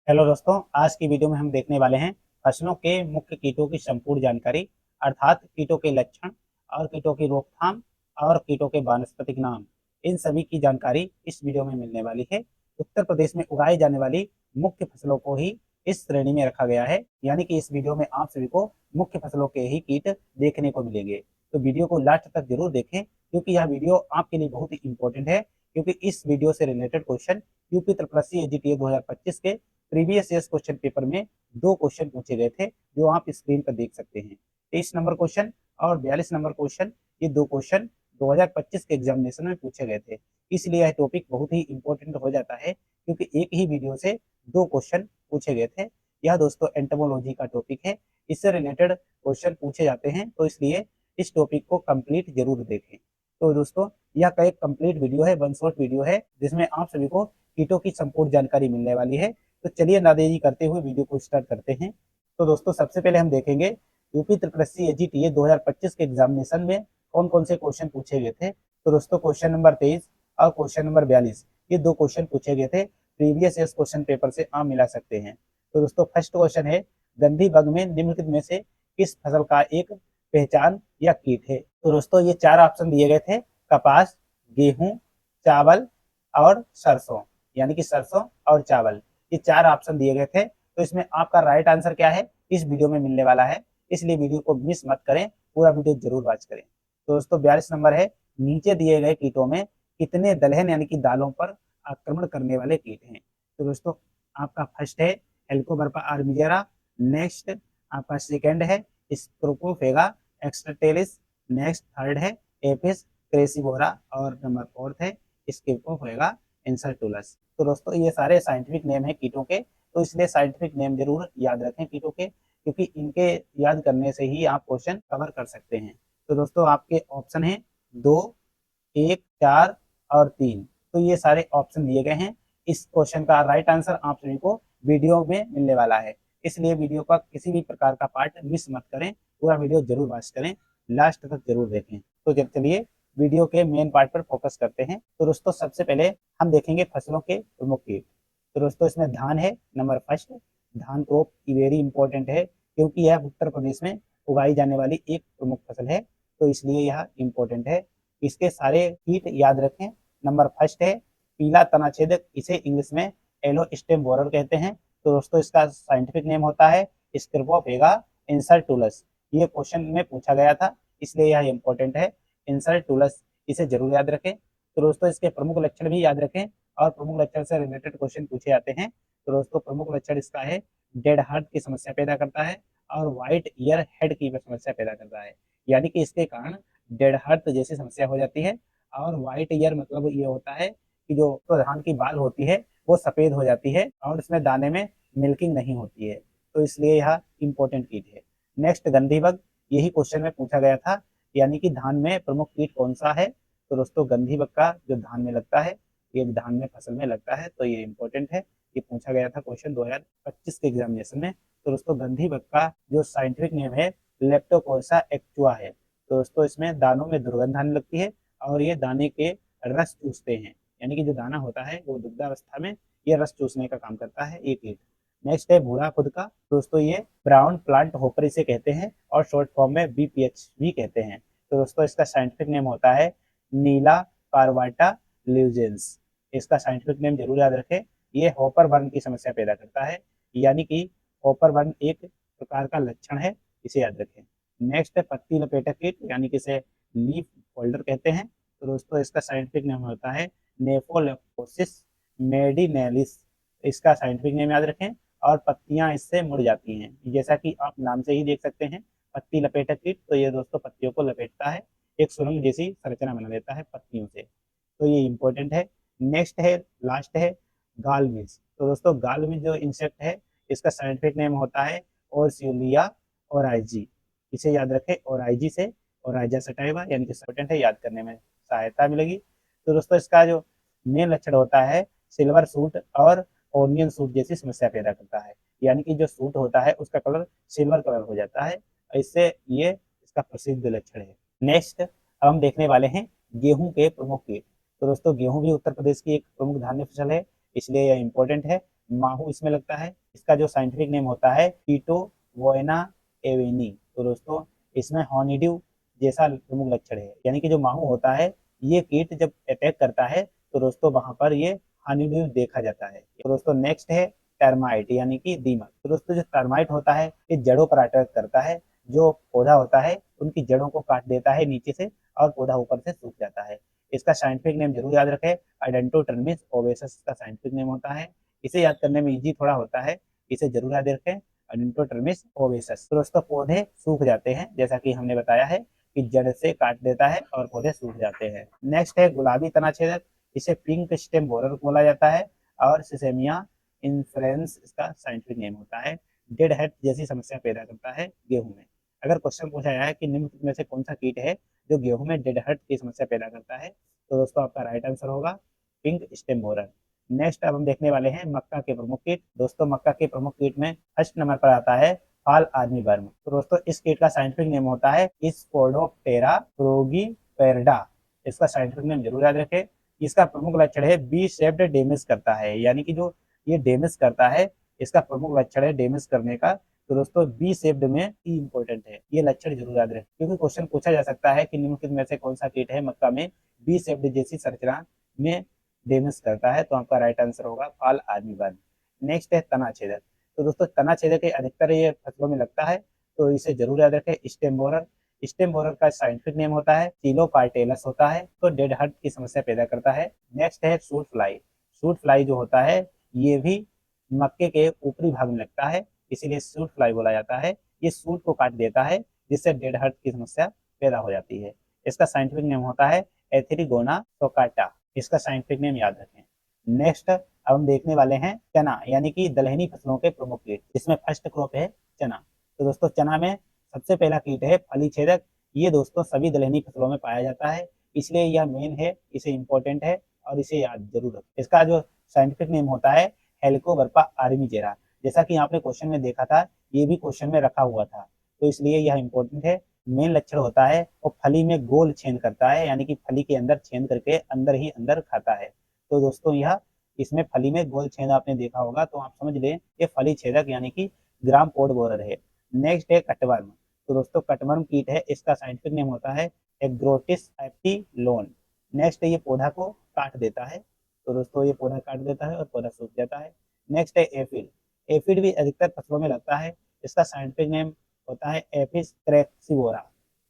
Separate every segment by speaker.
Speaker 1: Hello दोस्तों, आज की वीडियो में हम देखने वाले हैं फसलों के मुख्य कीटों की संपूर्ण जानकारी अर्थात कीटों के लक्षण और कीटों की रोकथाम और कीटों के वानस्पतिक नाम। इन सभी की जानकारी इस वीडियो में मिलने वाली है। उत्तर प्रदेश में उगाई जाने वाली मुख्य फसलों को ही इस श्रेणी में रखा गया है, यानी कि इस वीडियो में आप सभी को मुख्य फसलों के ही कीट देखने को मिलेंगे। तो वीडियो को लास्ट तक जरूर देखें, क्योंकि यह वीडियो आपके लिए बहुत ही इंपॉर्टेंट है। क्योंकि इस वीडियो से related question UP triple S C AGTA 2025 के प्रीवियस ईयर क्वेश्चन पेपर में दो क्वेश्चन पूछे गए थे, जो आप स्क्रीन पर देख सकते हैं। 23 नंबर क्वेश्चन और 42 नंबर क्वेश्चन, ये दो क्वेश्चन 2025 के एग्जामिनेशन में पूछे गए थे। इसलिए यह टॉपिक बहुत ही इंपॉर्टेंट हो जाता है, क्योंकि एक ही वीडियो से दो क्वेश्चन पूछे गए थे। यह दोस्तों एंटोमोलॉजी का टॉपिक है, इससे रिलेटेड क्वेश्चन पूछे जाते हैं, तो इसलिए इस टॉपिक को कंप्लीट जरूर देखें। तो दोस्तों, यह एक कंप्लीट वीडियो है, वन शॉट वीडियो है, जिसमें आप सभी को कीटों की संपूर्ण जानकारी मिलने वाली है। तो चलिए ना देरी करते हुए वीडियो को स्टार्ट करते हैं। तो दोस्तों, सबसे पहले हम देखेंगे UP triple S C AGTA 2025 के एग्जामिनेशन में कौन कौन से क्वेश्चन पूछे गए थे। तो दोस्तों, क्वेश्चन नंबर 23 और क्वेश्चन नंबर 42, ये दो क्वेश्चन पूछे गए थे, प्रीवियस ईयर क्वेश्चन पेपर से आप मिला सकते हैं। तो दोस्तों, फर्स्ट क्वेश्चन है, गंधी बग में निम्नलिखित में से किस फसल का एक पहचान या कीट है। तो दोस्तों, ये चार ऑप्शन दिए गए थे, कपास, गेहूं, चावल और सरसों, यानी कि सरसों और चावल, ये चार ऑप्शन दिए गए थे। तो इसमें आपका राइट आंसर क्या है, इस वीडियो में मिलने वाला है, इसलिए वीडियो को मिस मत करें, पूरा वीडियो जरूर वॉच करें। तो दोस्तों, 42 नंबर है, नीचे दिए गए कीटों में कितने दलहन यानी कि दालों पर आक्रमण करने वाले कीट हैं। तो दोस्तों, आपका फर्स्ट है हेलिकोबर्पा आर्मिजेरा, नेक्स्ट आपका सेकेंड है स्क्रोपोफेगा एक्सट्रेटेलिस, नेक्स्ट थर्ड है एपिस क्रेसिबोरा और नंबर फोर्थ है स्क्रोपोफेगा इंसर्टुलस। तो दोस्तों, ये सारे साइंटिफिक नेम है कीटों के, तो इसलिए साइंटिफिक नेम जरूर याद रखें कीटों के, क्योंकि इनके याद करने से ही आप क्वेश्चन कवर कर सकते हैं। तो दोस्तों, आपके ऑप्शन है 2, 1, 4 और 3। तो ये सारे ऑप्शन दिए गए हैं। इस क्वेश्चन का राइट आंसर आप सभी को वीडियो में मिलने वाला है, इसलिए वीडियो का किसी भी प्रकार का पार्ट मिस मत करें, पूरा वीडियो जरूर वॉच करें, लास्ट तक जरूर देखें। तो जब चलिए वीडियो के मेन पार्ट पर फोकस करते हैं। तो दोस्तों, सबसे पहले हम देखेंगे फसलों के प्रमुख कीट। तो दोस्तों, इसमें धान है नंबर फर्स्ट। धान क्रॉप वेरी इंपॉर्टेंट है, क्योंकि यह उत्तर प्रदेश में उगाई जाने वाली एक प्रमुख फसल है, तो इसलिए यह इंपॉर्टेंट है। इसके सारे कीट याद रखें। नंबर फर्स्ट है पीला तनाछेदक, इसे इंग्लिश में येलो स्टेम बोरर कहते हैं। तो दोस्तों, इसका साइंटिफिक नेम होता है स्क्रोपोफेगा इंसर्टुलस। ये क्वेश्चन में पूछा गया था, इसलिए यह इंपॉर्टेंट है, इंसर्टुलस, इसे जरूर याद रखें। तो दोस्तों, इसके प्रमुख लक्षण भी याद रखें, और प्रमुख लक्षण से रिलेटेड क्वेश्चन पूछे जाते हैं। तो दोस्तों, प्रमुख लक्षण इसका है डेड हार्ट की समस्या पैदा करता है और व्हाइट ईयर हेड की समस्या पैदा करता है, यानी कि इसके कारण डेड हार्ट जैसी समस्या हो जाती है। और व्हाइट ईयर मतलब ये होता है कि जो धान की बाल होती है वो सफेद हो जाती है और इसमें दाने में मिल्किंग नहीं होती है, तो इसलिए यह इंपॉर्टेंट कीट है। नेक्स्ट गंधी बग, यही क्वेश्चन में पूछा गया था, यानी कि धान में प्रमुख कीट कौन सा है। तो दोस्तों, गंधी बग का जो धान में लगता है, ये धान में फसल में लगता है, तो ये इंपॉर्टेंट है। ये पूछा गया था क्वेश्चन 2025 के एग्जामिनेशन में। तो दोस्तों, गंधी बग का जो साइंटिफिक नेम है लेप्टोकोर्सा एक्चुआ है। तो दोस्तों, इसमें दानों में दुर्गंध आने लगती है और ये दाने के रस चूसते हैं, यानी कि जो दाना होता है वो दुग्धावस्था में ये रस चूसने का काम करता है ये कीट। नेक्स्ट है भूरा खुद का। दोस्तों, ये ब्राउन प्लांट होपर इसे कहते हैं और शॉर्ट फॉर्म में बीपीएच भी कहते हैं। तो दोस्तों, इसका साइंटिफिक नेम होता है नीला पारवाटा ल्यूजेंस। इसका साइंटिफिक नेम जरूर याद रखें। ये हॉपर बर्न की समस्या पैदा करता है, यानी कि हॉपर बर्न एक प्रकार का लक्षण है, इसे याद रखें। नेक्स्ट है पत्ती लपेटक कीट, यानी कि इसे लीफ फोल्डर कहते हैं। तो दोस्तों, इसका साइंटिफिक नेम होता है नेफोलेप्टोसिस मेडिनेलिस। इसका साइंटिफिक नेम याद रखें। और पत्तियां इससे मुड़ जाती हैं, जैसा कि आप नाम से ही देख सकते हैं, पत्ती लपेटक कीट। तो ये दोस्तों पत्तियों को लपेटता है, एक सुरंग जैसी संरचना बना देता है पत्तियों से, तो ये इंपॉर्टेंट है। नेक्स्ट है, लास्ट है गाल मिज। तो दोस्तों, गाल मिज जो इंसेक्ट है, इसका साइंटिफिक नेम होता है ओरसियोलिया ओराइजी। इसे याद रखें, ओराइजी से ओराइजा सटाइवा, यानी कि इंपॉर्टेंट है, याद करने में सहायता मिलेगी। तो दोस्तों, इसका जो मेन लक्षण होता है सिल्वर सूट और ओनियन सूट जैसी समस्या पैदा करता है, यानी कि जो सूट होता है उसका कलर सिल्वर कलर हो जाता है, इससे ये इसका प्रसिद्ध लक्षण है। नेक्स्ट अब हम देखने वाले हैं गेहूं के प्रमुख कीट। तो दोस्तों, गेहूं भी उत्तर प्रदेश की एक प्रमुख धान्य फसल है, इसलिए यह इंपॉर्टेंट है। माहू इसमें लगता है। इसका जो साइंटिफिक नेम होता है कीटो वोएना एवेनी। तो दोस्तों इसमें हॉनीड्यू जैसा प्रमुख लक्षण है, यानी कि जो माहू होता है ये कीट जब अटैक करता है तो दोस्तों वहां पर ये हॉनीड्यू देखा जाता है। तो दोस्तों नेक्स्ट है टर्माइट यानी कि दीमक। तो दोस्तों जो टर्माइट होता है ये जड़ों पर अटैक करता है। जो पौधा होता है उनकी जड़ों को काट देता है नीचे से और पौधा ऊपर से सूख जाता है। इसका साइंटिफिक नेम जरूर याद रखें, अडेंटोटर्मिस ओवेसस का साइंटिफिक नेम होता है। इसे याद करने में इजी थोड़ा होता है, इसे जरूर याद रखें, अडेंटोटर्मिस ओवेसस। तो दोस्तों पौधे सूख जाते हैं जैसा कि हमने बताया है कि जड़ से काट देता है और पौधे सूख जाते हैं। नेक्स्ट है गुलाबी तना छेदक, इसे पिंक स्टेम बोरर बोला जाता है और सिसेमिया इन्फ्लुएंस इसका साइंटिफिक नेम होता है। डेड हेड जैसी समस्या पैदा करता है गेहूं में। अगर क्वेश्चन पूछा जाए कि निम्न में से कौन सा कीट है जो गेहूं में डेड हेड की समस्या पैदा करता है, तो दोस्तों आपका राइट आंसर होगा पिंक स्टेम बोरर। नेक्स्ट अब हम देखने वाले हैं मक्का के प्रमुख कीट। दोस्तों मक्का के प्रमुख कीट में फर्स्ट नंबर पर आता है फाल आर्मी वर्म। तो दोस्तों इस कीट का साइंटिफिक नेम होता है स्पोडोप्टेरा प्रोगीपेरडा। इसका साइंटिफिक नेम जरूर याद रखें। इसका प्रमुख लक्षण है बी शेप्ड डैमेज करता है, यानी कि जो ये डैमेज करता है इसका प्रमुख लक्षण है डैमेज करने का। तो दोस्तों बी शेप्ड में ई इंपॉर्टेंट है, ये लक्षण जरूर याद रखें क्योंकि क्वेश्चन पूछा जा सकता है कि निम्नलिखित में से कौन सा कीट है मक्का में बी शेप्ड जैसी संरचना में डैमेज करता है, तो आपका राइट आंसर होगा फाल आर्मी वर्म। नेक्स्ट है तना छेदक। तो दोस्तों तना छेदक के अधिकतर ये फसलों में लगता है, तो इसे जरूर याद रखें स्टेम बोरर। स्टेम बोरर का साइंटिफिक नेम होता है चिलोपार्टेलस होता है, तो डेड हर्ट की समस्या पैदा करता है। नेक्स्ट है सूट फ्लाई। सूट फ्लाई जो होता है ये भी मक्के के ऊपरी भाग में लगता है, इसीलिए सूट फ्लाई बोला जाता है। ये सूट को काट देता है जिससे डेड हर्ट की समस्या पैदा हो जाती है। इसका साइंटिफिक नेम होता है एथेरिगोना सोकाटा। इसका साइंटिफिक नेम याद रखें। नेक्स्ट अब हम देखने वाले हैं चना यानी कि दलहनी फसलों के प्रमुख कीट, जिसमें फर्स्ट क्रॉप है चना। तो दोस्तों चना में सबसे पहला कीट है फली छेदक। ये दोस्तों सभी दलहनी फसलों में पाया जाता है, इसलिए यह मेन है, इसे इंपॉर्टेंट है और इसे याद जरूर रखें। इसका जो साइंटिफिक नेम होता है हेलिकोवर्पा आर्मीजेरा। जैसा कि आपने क्वेश्चन में देखा था ये भी क्वेश्चन में रखा हुआ था, तो इसलिए यह इंपॉर्टेंट है। मेन लक्षण होता है और फली में गोल छेद करता है, यानी कि फली के अंदर छेद करके अंदर ही अंदर खाता है। तो दोस्तों यह इसमें फली में गोल छेद आपने देखा होगा, तो आप समझ लें ये फली छेदक यानी कि ग्राम पोड बोरर है। नेक्स्ट है कटवर्म। तो दोस्तों कटवर्म कीट है, इसका साइंटिफिक नेम होता है एग्रोटिस एप्टिलोन। नेक्स्ट ये पौधा को काट देता है, तो दोस्तों ये पौधा काट देता है और पौधा सूख जाता है। नेक्स्ट है एफिड। एफिड भी अधिकतर फसलों में लगता है, इसका साइंटिफिक नेम होता है एपिस क्रैक्सिवोरा।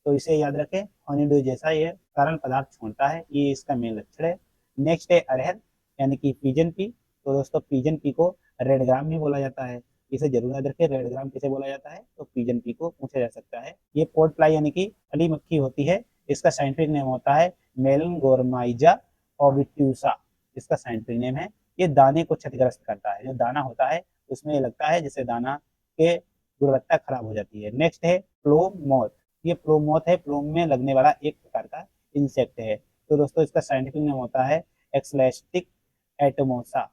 Speaker 1: तो इसे याद रखें, हॉनीड्यू जैसा ये तरल पदार्थ छोड़ता है, ये इसका मेन लक्षण है। नेक्स्ट है अरहर यानी कि पिजन पी। तो दोस्तों पिजन पी को रेड ग्राम भी बोला जाता है, इसे जरूर याद रखें। रेड ग्राम किसे बोला जाता है, तो पिजन पी को पूछा जा सकता है। ये पोर्ट फ्लाई यानी कि फली मक्खी होती है, इसका साइंटिफिक नेम होता है मेलनगोरमाइजा ओबिट्यूसा। इसका साइंटिफिक नेम है। ये दाने को क्षतिग्रस्त करता है, जो दाना होता है उसमें ये लगता है जिससे दाना के गुणवत्ता खराब हो जाती है। नेक्स्ट है प्लोमोथ। ये प्लोमोथ है, प्लोम में लगने वाला एक प्रकार का इंसेक्ट है। तो दोस्तों इसका साइंटिफिक नेम होता है एक्सलेस्टिक एटमोसा।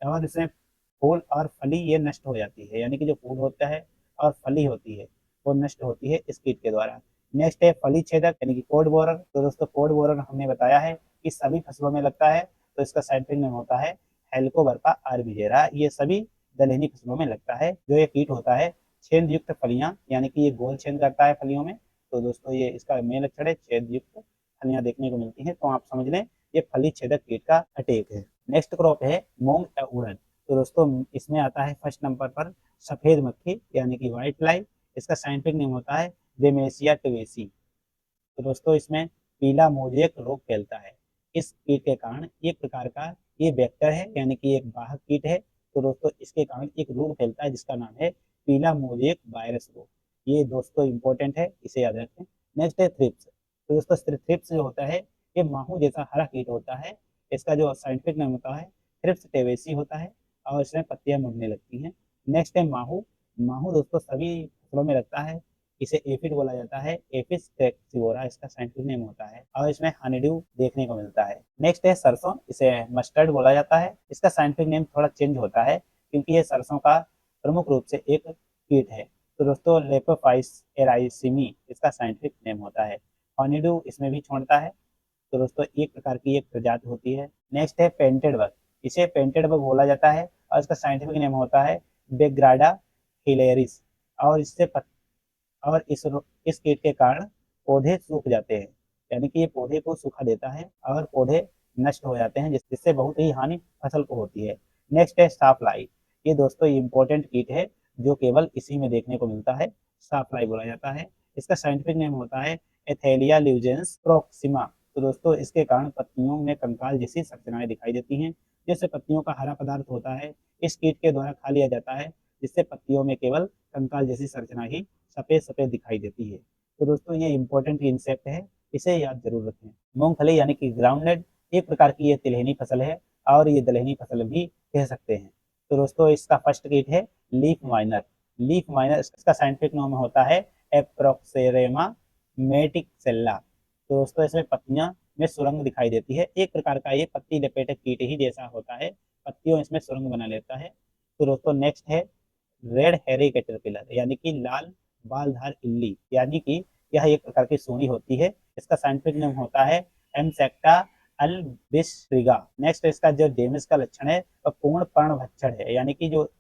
Speaker 1: और इसमें फूल और फली ये नष्ट हो जाती है, यानी कि जो फूल होता है और फली होती है वो नष्ट होती है इस कीट के द्वारा। नेक्स्ट है फली छेदक यानी कि कोड बोरर। तो दोस्तों कोड बोरर हमने बताया है कि सभी फसलों में लगता है, तो इसका साइंटिफिक नेम होता है हेलिकोवर्पा आर्बिजेरा। ये सभी दलहनी फसलों में लगता है। जो ये कीट होता है छेद युक्त फलियां यानी कि ये गोल छेद करता है फलियों में, तो दोस्तों ये इसका मेन लक्षण है छेद युक्त फलियां देखने को मिलती हैं, तो आप समझ लें ये फली छेदक कीट का अटैक है। नेक्स्ट क्रॉप है मूंग या उड़द। तो दोस्तों इसमें आता है फर्स्ट नंबर पर सफेद मक्खी यानी कि व्हाइट फ्लाई। इसका साइंटिफिक नेम होता है बेमेसिया टिवेसी। तो दोस्तों इसमें पीला मोजेक रोग फैलता है। इस कीट के कारण एक प्रकार का ये वेक्टर है यानी कि एक वाहक कीट है, तो दोस्तों इसके कारण एक रोग फैलता है जिसका नाम है पीला मोजेक वायरस रोग। ये दोस्तों इंपॉर्टेंट है, इसे याद रखें। नेक्स्ट है थ्रिप्स। तो दोस्तों थ्रिप्स जो होता है ये माहू जैसा हरा कीट होता है। इसका जो साइंटिफिक नाम होता है थ्रिप्स टेवेसी होता है और इसमें पत्तियां मुड़ने लगती हैं। नेक्स्ट है माहू। माहू दोस्तों सभी फसलों में लगता है, इसे एफिड बोला जाता है, एफिस टेक्सिवोरा इसका साइंटिफिक नेम होता है और इसमें हनीड्यू देखने को मिलता है। नेक्स्ट है सरसों, इसे मस्टर्ड बोला जाता है। इसका साइंटिफिक नेम थोड़ा चेंज होता है क्योंकि ये सरसों का प्रमुख रूप से एक कीट है। तो दोस्तों लेपोफाइस एराइसिमी इसका साइंटिफिक नेम होता है। हनीड्यू इसमें भी छोड़ता है, तो दोस्तों एक प्रकार की एक प्रजाति होती है। नेक्स्ट है पेंटेड वर्क। इसे पेंटेड बग बोला जाता है और इसका साइंटिफिक नेम होता है बेग्राडा हिलेरिस। और इससे और इस कीट के कारण पौधे सूख जाते हैं, यानी कि ये पौधे को सूखा देता है और पौधे नष्ट हो जाते हैं, जिससे बहुत ही हानि फसल को होती है। नेक्स्ट है साफ्लाई। ये दोस्तों इम्पोर्टेंट कीट है जो केवल इसी में देखने को मिलता है, साफ्लाई बोला जाता है। इसका साइंटिफिक नेम होता है एथेलिया ल्यूजेंस प्रोक्सिमा। तो दोस्तों इसके कारण पत्तियों में कंकाल जैसी संरचनाएं दिखाई देती हैं, जैसे पत्तियों का हरा पदार्थ होता है इस कीट के द्वारा खा लिया जाता है, जिससे पत्तियों में केवल कंकाल जैसी संरचना ही सफेद सफेद दिखाई देती है। तो दोस्तों ये इंपॉर्टेंट इंसेक्ट है, इसे याद जरूर रखें। मूंगफली यानी कि ग्राउंडनट एक प्रकार की ये तिलहनी फसल है और ये दलहनी फसल भी कह सकते हैं। तो दोस्तों इसका फर्स्ट कीट है लीफ माइनर। लीफ माइनर इसका साइंटिफिक नाम होता है एप्रोक्सेरेमा मेटिक्सेल्ला। तो दोस्तों इसमें पत्तियां में सुरंग दिखाई देती है, एक प्रकार का ये पत्ती लपेटक कीट ही जैसा होता है, पत्तियों इसमें सुरंग बना लेता है। तो दोस्तों नेक्स्ट है रेड हेरी कैटरपिलर यानी कि लाल बालधार इल्ली, यानी कि यह एक प्रकार की सूंडी होती है। इसका साइंटिफिक नेम होता है एमसेक्टा अल्बिस्ट्रिगा। नेक्स्ट इसका जो डेमेज का लक्षण है वह पूर्ण पर्णभक्षण है, यानी कि जो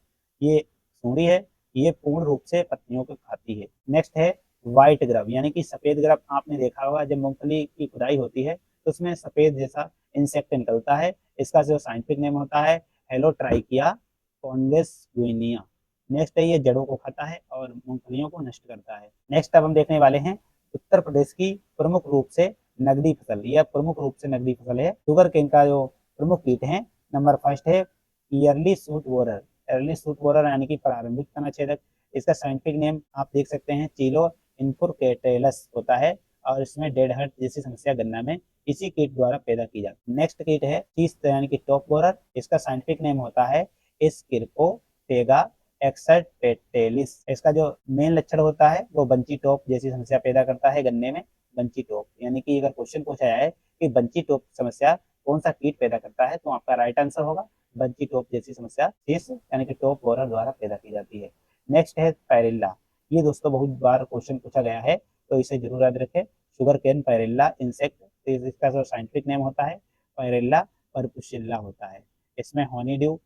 Speaker 1: ये सूंडी है ये पूर्ण रूप से पत्तियों को खाती है। नेक्स्ट है व्हाइट ग्रब यानी कि सफेद ग्रब। आपने देखा होगा जब मूंगफली की खुदाई होती है तो उसमें सफेद जैसा इंसेक्ट निकलता है। इसका जो साइंटिफिक नेम होता है हेलोट्राइकिया कॉन्वेस्गुइनिया। नेक्स्ट है ये जड़ों को खाता है और मूंगफलियों को नष्ट करता है। नेक्स्ट अब हम देखने वाले हैं उत्तर प्रदेश की प्रमुख रूप से नगदी फसल। यह प्रमुख रूप से नगदी फसल है। शुगर केन का जो प्रमुख कीट है नंबर फर्स्ट है yearly suit borer. Early suit borer यानी कि प्रारंभिक तना छेदक। इसका साइंटिफिक नेम आप देख सकते हैं चीलो इनफुरकेटेलस होता है और इसमें डेड हर्ट जैसी समस्या गन्ना में इसी कीट द्वारा पैदा की जाती है। नेक्स्ट कीट है चीस यानी कि टॉप बोरर। इसका साइंटिफिक नेम होता है एस्किरकोटेगा एक्सर्पेटेलिस। इसका जो मेन लक्षण होता है वो बंची टॉप जैसी समस्या पैदा करता है गन्ने में। बंची टॉप यानी कि अगर क्वेश्चन पूछा जाए कि बंची टॉप समस्या कौन सा कीट पैदा करता है तो आपका राइट आंसर होगा बंची टॉप जैसी समस्या चीस यानी कि टॉप बोरर द्वारा पैदा की जाती है। नेक्स्ट है पैरिल्ला। ये दोस्तों बहुत बार क्वेश्चन पूछा गया है तो इसे जरूर याद रखें। Sugarcane pyrilla insect. इसका जो साइंटिफिक नेम होता है पैरिल्ला परपुशिल्ला होता है। इसमें हनी ड्यू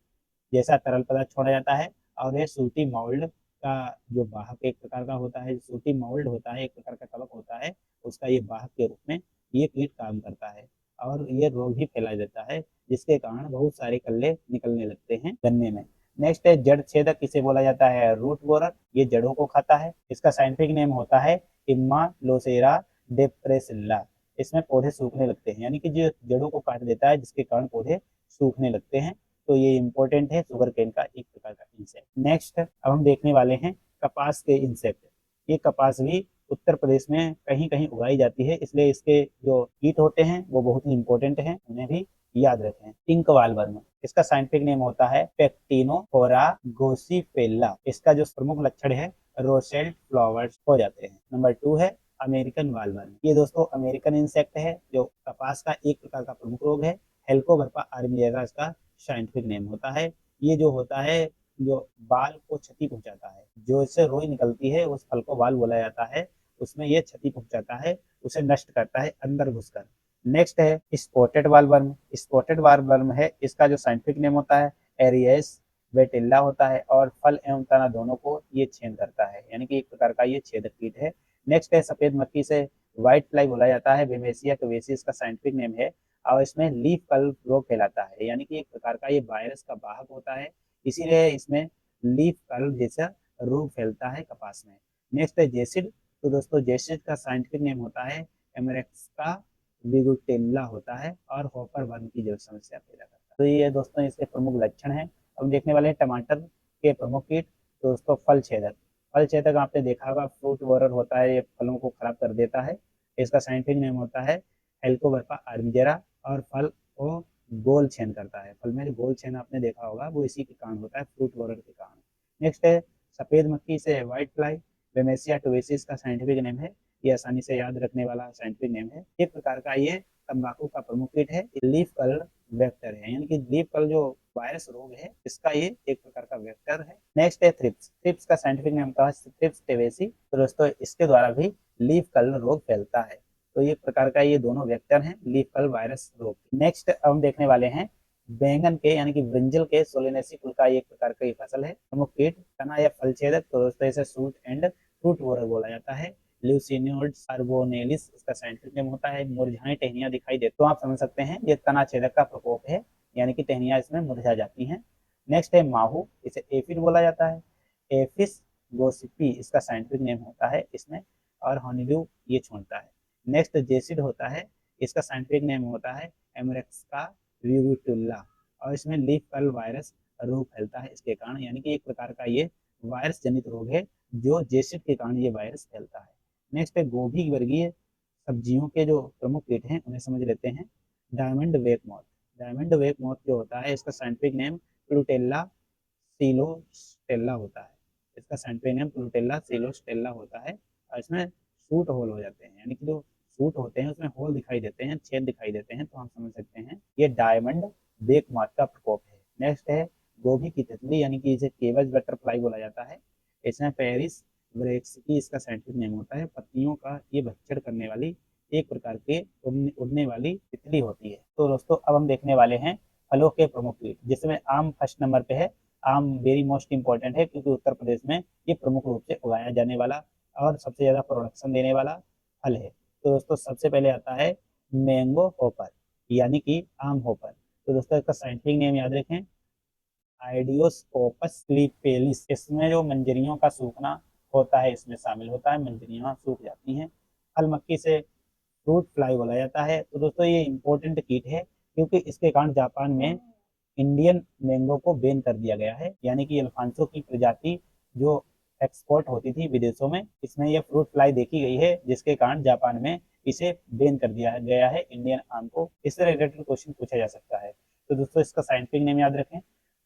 Speaker 1: जैसा तरल पदार्थ छोड़ा जाता है और ये सूटी मोल्ड का जो वाहक एक प्रकार का होता है, सूटी मोल्ड होता है एक प्रकार का कवक होता है, उसका ये वाहक के रूप में ये कीट काम करता है और ये रोग भी फैला देता है, जिसके कारण बहुत सारे कल्ले निकलने लगते हैं गन्ने में। नेक्स्ट है जड़ छेदक, इसे बोला जाता है रूट बोरर। ये जड़ों को खाता है। इसका साइंटिफिक नेम होता है इम्मा लोसेरा डेप्रेसिल्ला। इसमें पौधे सूखने लगते हैं, यानी कि जो जड़ों को काट देता है जिसके कारण पौधे सूखने लगते हैं। तो ये इंपॉर्टेंट है शुगर केन का एक प्रकार का इंसेक्ट। नेक्स्ट अब हम देखने वाले हैं कपास के इंसेक्ट। ये कपास भी उत्तर प्रदेश में कहीं कहीं उगाई जाती है, इसलिए इसके जो कीट होते हैं वो बहुत ही इंपॉर्टेंट हैं, उन्हें भी याद रखें। पिंक वालवर्म, इसका साइंटिफिक नेम होता है पेक्टिनोफोरा गोसिपेल्ला। इसका जो प्रमुख लक्षण है रोसेट फ्लावर्स हो जाते हैं। नंबर 2 है अमेरिकन वालवर्म। ये दोस्तों अमेरिकन इंसेक्ट है जो कपास का एक प्रकार का प्रमुख रोग है। हेल्कोवर्पा आर्मिलेरा इसका साइंटिफिक नेम होता है। ये जो होता है जो बाल को क्षति पहुंचाता है, जो इससे रोई निकलती है उस फल को बाल बोला जाता है, उसमें ये क्षति पहुंचाता है, उसे नष्ट करता है अंदर घुसकर। नेक्स्ट है स्पॉटेड वालवर्म। स्पॉटेड वालवर्म है, इसका जो साइंटिफिक नेम होता है एरियस वेटिल्ला होता है और फल एवं तना दोनों को ये छेद करता है, यानी कि एक प्रकार का ये छेदक कीट है। नेक्स्ट है सफेद मक्खी, से व्हाइट फ्लाई बोला जाता है, बेमेसिया क्वेसी इसका साइंटिफिक नेम है और इसमें लीफ कल रोग फैलाता है, यानी कि एक प्रकार का ये वायरस का वाहक होता है, इसीलिए इसमें लीफ कल जैसा रोग फैलता है कपास में। नेक्स्ट है जेसिड। तो दोस्तों जेसिड का साइंटिफिक नेम होता है एमरेक्सका बिगुटेल्ला होता है और हॉपर वर्म की जो समस्या पैदा करता है। तो ये दोस्तों इसके प्रमुख लक्षण हैं। अब देखने वाले हैं टमाटर के प्रमुख कीट। तो दोस्तों फल छेदक। फल छेदक आपने देखा होगा फ्रूट बोरर होता है, ये फलों को खराब कर देता है। इसका साइंटिफिक नेम होता है हेल्कोवर्पा आर्मिजेरा और फल को गोल छेद करता है। फल में जो गोल छेद आपने देखा होगा वो इसी के कारण होता है, फ्रूट बोरर के कारण। नेक्स्ट है सफेद मक्खी, से व्हाइट फ्लाई बेमेसिया टोवेसिस का साइंटिफिक नेम है। ये आसानी से याद रखने वाला साइंटिफिक नेम है। एक प्रकार का ये तंबाकू का प्रमुख कीट है, लीफ कल वेक्टर है, यानी कि लीफ कल जो वायरस रोग है इसका ये एक प्रकार का वेक्टर है। नेक्स्ट है थ्रिप्स। थ्रिप्स का साइंटिफिक नेम होता है थ्रिप्स टेवेसी। तो दोस्तों इसके द्वारा भी लीफ कल रोग फैलता है। तो ये प्रकार का ये दोनों वेक्टर हैं लीफ कल वायरस रोग। नेक्स्ट हम देखने वाले हैं बैंगन के यानी कि ब्रिंजल के सोलेनेसी कुल का एक प्रकार का ये फसल है। प्रमुख कीट तना या फल छेदक, तो दोस्तों इसे सूट एंड फ्रूट बोरर बोला जाता है। ल्यूसिनोइड्स कार्बोनेलिस इसका साइंटिफिक नेम होता है। मुरझाए टहनियां दिखाई दे तो आप समझ सकते हैं ये तना छेदक का प्रकोप है, यानी कि टहनियां इसमें मुरझा जाती हैं। नेक्स्ट है माहू, इसे एफिड बोला जाता है। एफिस गोसिपी इसका साइंटिफिक नेम होता है इसमें, और हॉनीड्यू ये छोड़ता है। नेक्स्ट जेसिड होता है, इसका साइंटिफिक नेम होता है एमरेक्सका विविटुल्ला, और इसमें लीफ कर्ल वायरस रोग फैलता है इसके कारण, यानी कि एक प्रकार का ये वायरस जनित रोग है जो जेसिड के कारण ये वायरस फैलता है। नेक्स्ट है गोभी वर्गीय सब्जियों के जो प्रमुख कीट हैं उन्हें समझ लेते हैं। डायमंड वेक मॉथ, डायमंड वेक मॉथ जो होता है इसका साइंटिफिक नेम प्लूटेल्ला सीलोस्टेल्ला होता है। इसका साइंटिफिक नेम प्लूटेल्ला सीलोस्टेल्ला होता है, और इसमें सूट होल हो जाते हैं, यानी कि जो सूट होते हैं उसमें होल दिखाई देते हैं, छेद दिखाई देते हैं, तो हम समझ सकते हैं ये डायमंड बेक मॉथ का प्रकोप है। नेक्स्ट है गोभी की तितली, यानी कि इसे केवज बटरफ्लाई बोला जाता है। इसमें पेरिस ब्रेक्सिकी इसका साइंटिफिक नेम होता है। पत्तियों का ये भक्षण करने वाली एक प्रकार के उड़ने वाली तितली होती है। तो दोस्तों अब हम देखने वाले हैं फलों के प्रमुख कीट, जिसमें आम फर्स्ट नंबर पे है। आम वेरी मोस्ट इंपॉर्टेंट है क्योंकि उत्तर प्रदेश में ये प्रमुख रूप से उगाया जाने वाला और सबसे ज़्यादा प्रोडक्शन देने वाला फल है। तो दोस्तों सबसे पहले आता है मैंगो होपर, यानी कि आम होपर। तो दोस्तों इसका साइंटिफिक नेम याद रखें, आइडियोस्कोपस क्लिपेलिस। इसमें जो मंजरियों का सूखना होता है इसमें शामिल होता है, मंजरियां सूख जाती हैं। फल मक्खी से फ्रूट फ्लाई बोला जाता है। तो दोस्तों ये इंपॉर्टेंट कीट है क्योंकि इसके कारण जापान में इंडियन मैंगो को बैन कर दिया गया है, यानी कि अल्फांसो की प्रजाति जो एक्सपोर्ट होती थी विदेशों में, इसमें यह फ्रूट फ्लाई देखी गई है, जिसके कारण जापान में इसे बैन कर दिया गया है इंडियन आम को। इससे रिलेटेड क्वेश्चन पूछा जा सकता है। तो दोस्तों इसका साइंटिफिक नेम याद रखें,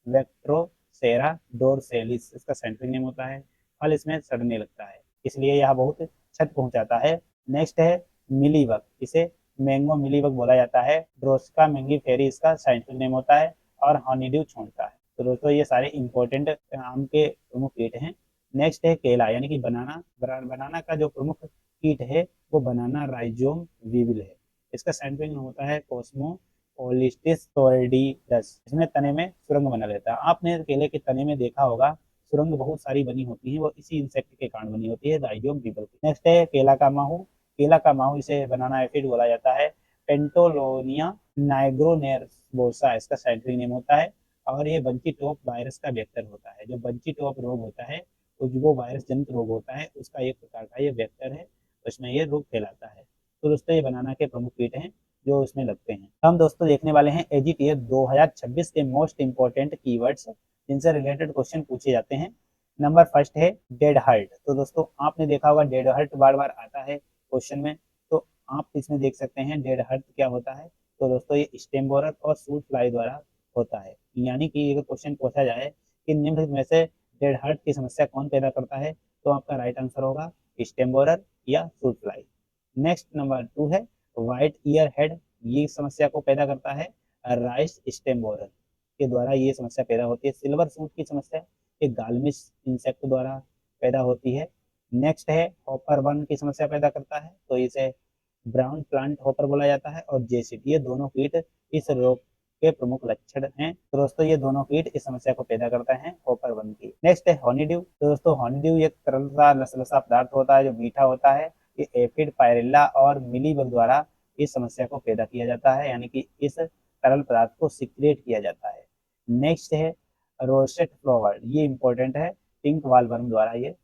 Speaker 1: वेक्ट्रोसेरा डोरसेलिस इसका साइंटिफिक नेम होता है। फल इसमें सड़ने लगता है, इसलिए यह बहुत क्षति पहुंचाता है। नेक्स्ट है मिलीबग, इसे मैंगो मिलीबग बोला जाता है। ड्रोस्का मैंगीफेरी इसका साइंटिफिक नेम होता है, और हॉनीड्यू छोड़ता है। तो दोस्तों ये सारे इंपॉर्टेंट आम के प्रमुख कीट हैं। नेक्स्ट है केला, यानी कि बनाना। बनाना का जो प्रमुख कीट है वो बनाना राइजोम वीविल है। इसका साइंटिफिक नाम होता है कोस्मो ओलिस्टिस टोर्डिडस। इसमें तने में सुरंग बना रहता है। आपने केले के तने में देखा होगा सुरंग बहुत सारी बनी होती है, वो इसी इंसेक्ट के कारण बनी होती है, राइजोम वीविल। नेक्स्ट है केला का माहू। केला का माहू इसे बनाना एफिड बोला जाता है। पेंटोलोनिया नाइग्रोनेर्सोसा इसका साइंटिफिक नेम होता है, और ये बंची टॉप वायरस का वेक्टर होता है। जो बंची टॉप रोग होता है वो वायरस जनित रोग होता है, उसका एक प्रकार का ये वेक्टर है, उसमें ये रोग फैलाता है। तो दोस्तों ये बनाना के प्रमुख कीट हैं जो इसमें लगते हैं। हम दोस्तों देखने वाले हैं एजीटीए 2026 के मोस्ट इंपॉर्टेंट कीवर्ड्स, जिनसे रिलेटेड क्वेश्चन पूछे जाते हैं। नंबर फर्स्ट है डेड हर्ट। तो दोस्तों आपने देखा होगा डेड हर्ट बार बार आता है क्वेश्चन में, तो आप इसमें देख सकते हैं डेड हर्ट क्या होता है। तो दोस्तों ये स्टेम बोरर और फ्रूट फ्लाई द्वारा होता है, यानी कि अगर क्वेश्चन पूछा जाए कि निम्नलिखित में से डेड हर्ट की समस्या कौन पैदा करता है, तो आपका राइट आंसर होगा स्टेम बोरर या फ्रूट फ्लाई। नेक्स्ट नंबर 2 है व्हाइट ईयर हेड, ये समस्या को पैदा करता है राइस स्टेम बोरर के द्वारा ये समस्या पैदा होती है। सिल्वर सूट की समस्या एक गालमिस इंसेक्ट द्वारा पैदा होती है। नेक्स्ट है हॉपर वन की समस्या पैदा करता है, तो इसे ब्राउन प्लांट हॉपर बोला जाता है। और जेसिड, ये दोनों कीट इस रोग के प्रमुख लक्षण हैं। तो दोस्तों ये दोनों कीट इस समस्या को पैदा करते हैं हॉपर वन की। नेक्स्ट है हॉनीड्यू। तो दोस्तों हॉनीड्यू एक तरल सा लसलसा पदार्थ होता है जो मीठा होता है। ये एफिड पायरिल्ला और मिलीबग द्वारा इस समस्या को पैदा किया जाता है, यानी कि इस तरल पदार्थ को सिक्रेट किया जाता है। नेक्स्ट है रोसेट फ्लावर, ये इंपॉर्टेंट है, पिंक वालवर्म द्वारा ये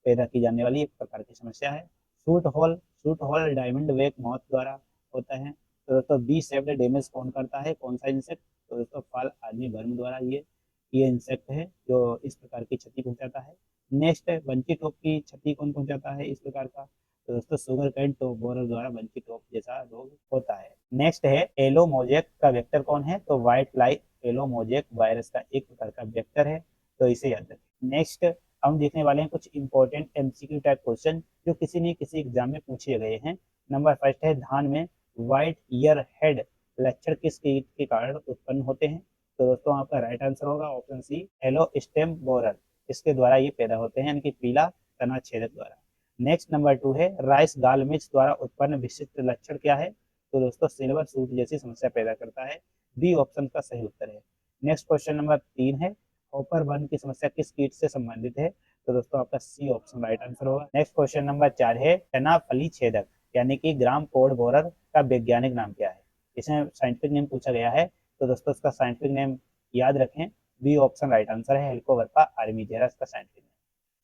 Speaker 1: पैदा की जाने वाली एक प्रकार की समस्या है। सूट हॉल डायमंड वेक मॉथ द्वारा होता है। तो दोस्तों बी शेप्ड डैमेज कौन करता है, कौन सा इंसेक्ट, तो दोस्तों फल आदमी वर्म द्वारा ये इंसेक्ट है जो इस प्रकार की क्षति पहुंचाता है। नेक्स्ट है बंची टॉप की क्षति कौन पहुंचाता है इस प्रकार का, तो दोस्तों शुगर कैन टॉप बोरर द्वारा बंची टॉप जैसा रोग होता है। नेक्स्ट है एलो मोजेक का वेक्टर कौन है, तो whitefly yellow mosaic virus का एक प्रकार का वेक्टर है, तो इसे याद रखें। नेक्स्ट हम देखने वाले हैं कुछ इंपॉर्टेंट एमसीक्यू टाइप क्वेश्चन जो किसी न किसी एग्जाम में पूछे गए हैं। नंबर फर्स्ट है धान में व्हाइट ईयर हेड लक्षण किस कीट के कारण उत्पन्न होते हैं, तो दोस्तों आपका राइट आंसर होगा option C yellow stem borer, इसके द्वारा ये पैदा होते हैं, यानी कि पीला तना छेदक द्वारा। नेक्स्ट नंबर 2 है राइस गाल मिर्च द्वारा उत्पन्न विशिष्ट लक्षण क्या है, तो दोस्तों सिल्वर सूट जैसी समस्या पैदा करता है। बी ऑप्शन का सही उत्तर है। नेक्स्ट क्वेश्चन नंबर 3 है, हॉपर वन की समस्या किस कीट से संबंधित है? तो दोस्तों आपका सी ऑप्शन राइट आंसर होगा। नेक्स्ट क्वेश्चन नंबर 4 है, चना फली छेदक यानी कि ग्राम कोड बोरर का वैज्ञानिक नाम क्या है? इसमें साइंटिफिक नेम पूछा गया है, तो दोस्तों इसका साइंटिफिक नेम याद रखें, बी ऑप्शन राइट आंसर है, हेलिकोवर्पा आर्मीजेरा इसका scientific name.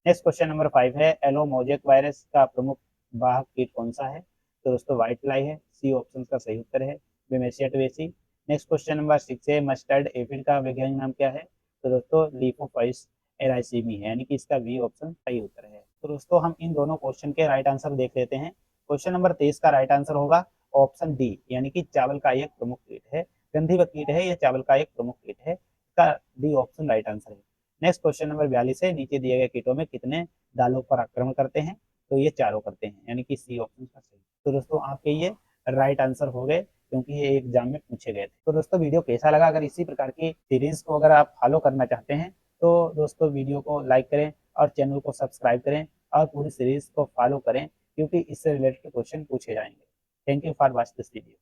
Speaker 1: Next question number 5 है, एलोमोजेक वायरस का प्रमुख वाहक कीट कौन सा है? तो दोस्तों व्हाइट फ्लाई है, सी ऑप्शन का सही उत्तर है, बेमेसिया टुवेसी। नेक्स्ट क्वेश्चन नंबर 6 है, मस्टर्ड एफिड का वैज्ञानिक नाम क्या है? तो दोस्तों लीफोफाइस एराइसीमी है, यानी कि इसका बी ऑप्शन सही उत्तर है। तो दोस्तों हम इन दोनों क्वेश्चन के राइट आंसर देख लेते हैं। क्वेश्चन नंबर 23 का राइट आंसर होगा ऑप्शन डी, यानी कि चावल का एक प्रमुख कीट है, गंधीवत कीट है, यह चावल का एक प्रमुख कीट है, इसका डी ऑप्शन राइट आंसर है। नेक्स्ट क्वेश्चन नंबर 42 है, नीचे दिए गए कीटों में कितने दालों पर आक्रमण करते हैं? तो ये चारों करते हैं, यानी कि सी ऑप्शन का सही। तो दोस्तों आपके ये राइट आंसर हो गए, क्योंकि ये एग्जाम में पूछे गए थे। तो दोस्तों वीडियो कैसा लगा? अगर इसी प्रकार की सीरीज को अगर आप फॉलो करना चाहते हैं तो दोस्तों वीडियो को लाइक करें और चैनल को सब्सक्राइब करें और पूरी सीरीज को फॉलो करें, क्योंकि इससे रिलेटेड क्वेश्चन पूछे जाएंगे। Thank you for watch this video.